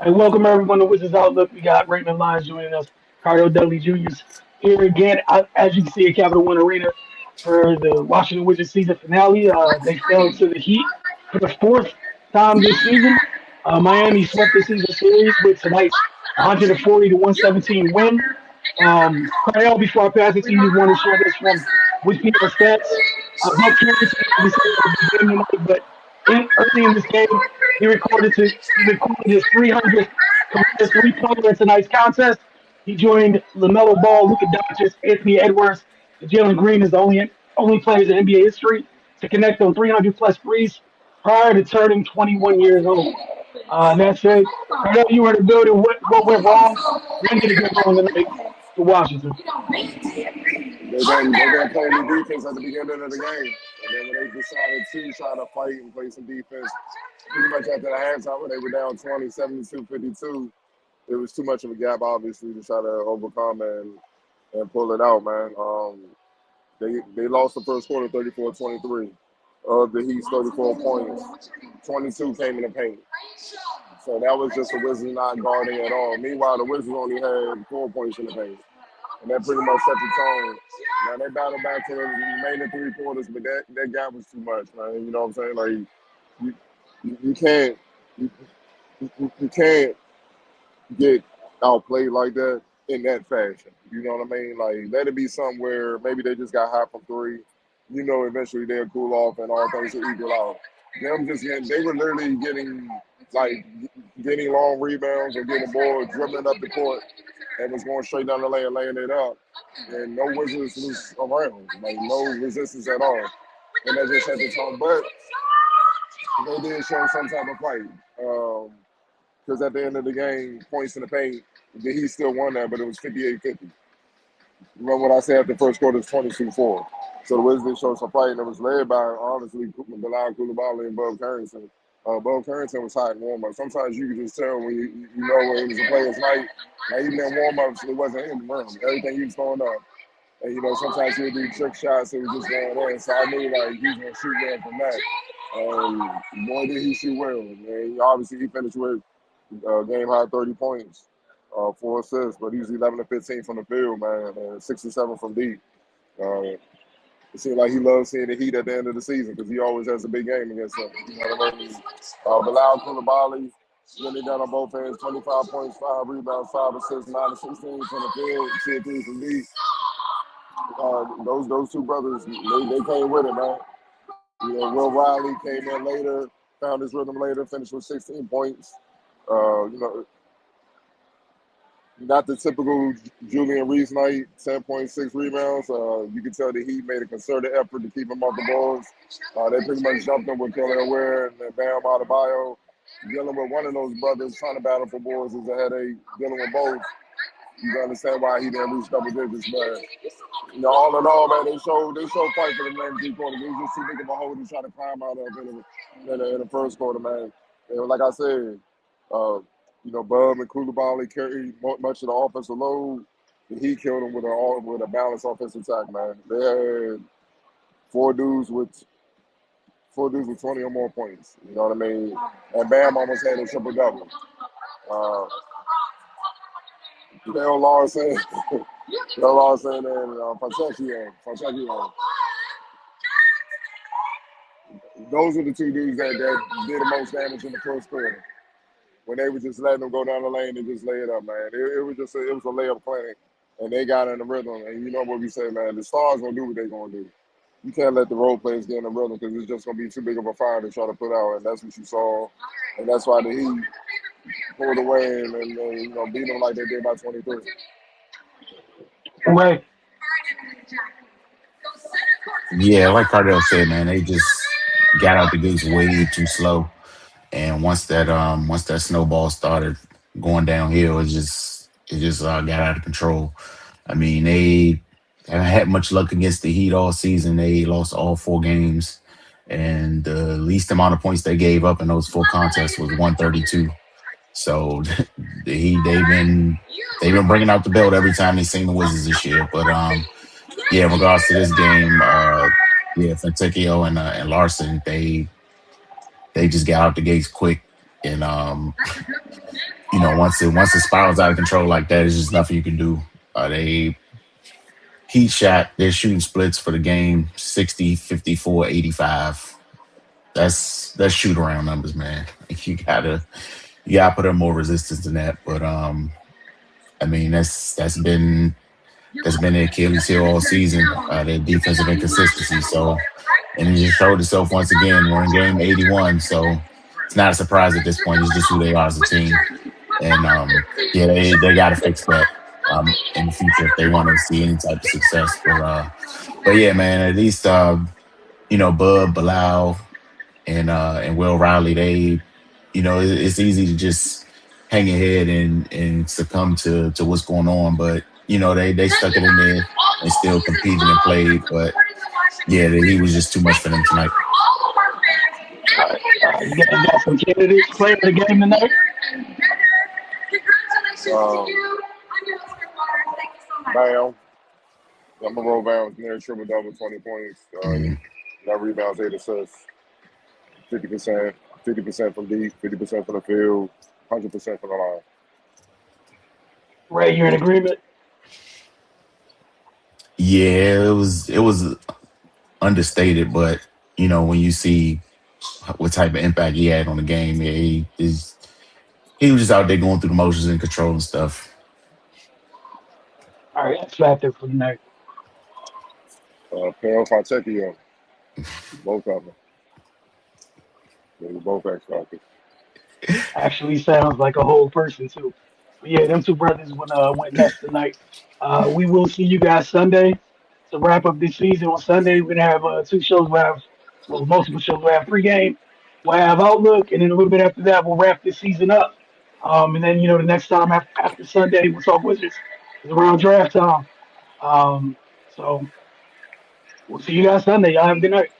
Hey, welcome everyone to Wizards Outlook. We got Raymond Lyons joining us, Cardo Dudley Jr.'s here again. As you can see at Capital One Arena for the Washington Wizards season finale. They fell to the Heat for the fourth time this season. Miami swept the season series with tonight's 140 to 117 win. Cardell, before I pass it to you, want to share this from Wikipedia stats. Buck Carrington obviously had a big game tonight, but early in this game, he recorded his 300th career three-pointer in tonight's contest. He joined LaMelo Ball, Luka Doncic, Anthony Edwards, and Jalen Green as the only players in NBA history to connect on 300 plus threes prior to turning 21 years old. That said, Cardell, you were in the building. What went wrong? When did it go wrong tonight for Washington? They didn't play any defense at the beginning of the game. And then when they decided to try to fight and play some defense, pretty much after the halftime when they were down 20, 72-52, it was too much of a gap, obviously, to try to overcome and pull it out, man. They lost the first quarter 34-23. Of the Heat's 34 points, 22 came in the paint. So that was just the Wizards not guarding at all. Meanwhile, the Wizards only had 4 points in the paint. And that pretty much set the tone. Now they battled back to the remaining three quarters, but that gap was too much, man. You know what I'm saying? Like you can't you can't get outplayed like that in that fashion. You know what I mean? Like let it be somewhere maybe they just got hot from three. You know, eventually they'll cool off and all things will equal out. Them just getting, they were literally like getting long rebounds or getting boards, dribbling up the court, and was going straight down the lane, laying it up, and no Wizards was around, like no resistance at all, and that just had the tone. But they did show some type of fight. Because at the end of the game, points in the paint, he still won that, but it was 58-50. Remember what I said at the first quarter was 22-4. So the Wizards showed some fight, and it was led by, honestly, Bilal Coulibaly and Bub Carrington. Bub Carrington was hot in warm-up. Sometimes you could just tell when you know when it was a player's night. Like even in warm-ups, it wasn't in the room. Everything he was throwing up. And, you know, sometimes he would do trick shots and was just going in. So I knew, like, he was going to shoot well from that. And boy, did he shoot well. And obviously, he finished with game-high 30 points. 4 assists, but he was 11 to 15 from the field, man, and 67 from deep. Uh, it seemed like he loves seeing the Heat at the end of the season because he always has a big game against them. You know what I mean? Bilal Coulibaly, really done on both ends, 25 points, 5 rebounds, 5 assists, 9 to 16 from the field, 2 3 from deep. Those two brothers, they came with it, man. You know, Will Riley came in later, found his rhythm later, finished with 16 points. You know, not the typical Julian Reese night, 10.6 rebounds. You can tell the Heat made a concerted effort to keep him off the boards. They pretty much jumped him with Kelly Ware and Bam Adebayo. Dealing with one of those brothers trying to battle for boards is a headache. Dealing with both, you can understand why he didn't reach double digits. But you know, all in all, man, they showed fight for the next 3 quarters. It was just too big of a hole to try to climb out of in the first quarter, man. And like I said, you know, Bub and Coulibaly carried much of the offensive load. And he killed them with a balanced offensive attack, man. They had four dudes with 20 or more points. You know what I mean? And Bam almost had a triple double. Uh, Dale Larson, Dale Larson, and Fontecchio. Those are the two dudes that did the most damage in the first quarter. When they were just letting them go down the lane and just lay it up, man. It was a layup clinic, and they got in the rhythm. And you know what we say, man, the stars gonna do what they gonna do. You can't let the role players get in the rhythm because it's just gonna be too big of a fire to try to put out, and that's what you saw. And that's why the Heat pulled away and you know beat them like they did by 23. Right. Yeah, like Cardell said, man, they just got out the gates way too slow. And once that snowball started going downhill, it just got out of control. I mean, they haven't had much luck against the Heat all season. They lost all 4 games, and the least amount of points they gave up in those 4 contests was 132. So the Heat they've been bringing out the belt every time they seen the Wizards this year. But yeah, in regards to this game, yeah, Fontecchio and Larson, they just got out the gates quick, and once it spirals out of control like that, it's just nothing you can do. They Heat shot their shooting splits for the game 60, 54, 85. That's shoot around numbers, man. You gotta put up more resistance than that. But I mean that's been the Achilles heel all season, their defensive inconsistency. So, and it just showed itself once again. We're in game 81, so it's not a surprise at this point. It's just who they are as a team. And yeah, they got to fix that in the future if they want to see any type of success. But yeah, man, at least Bud, Bilal, and Will Riley, it's easy to just hang your head and succumb to what's going on. But they stuck it in there and still competed and played. But yeah, he was just too much for them tonight. You guys got some candidates playing the game tonight. Um, Bam. I'm gonna roll Bam near triple double, 20 points, Mhm. 9 rebounds, 8 assists, 50%, 50% from deep, 50% from the field, 100% from the line. Ray, you're in agreement? Yeah, it was understated, but when you see what type of impact he had on the game, yeah, he was just out there going through the motions and controlling stuff. All right, Xfactor for tonight. Pero Fonseca, both of them. They were both X Factors. Actually sounds like a whole person too. But yeah, them two brothers went nuts tonight. We will see you guys Sunday to wrap up this season. On Sunday, we're gonna have two shows. We'll have multiple shows. We'll have pregame, we'll have Outlook, and then a little bit after that, we'll wrap this season up. And then the next time after Sunday, we'll talk Wizards. It's around draft time. So we'll see you guys Sunday. Y'all have a good night.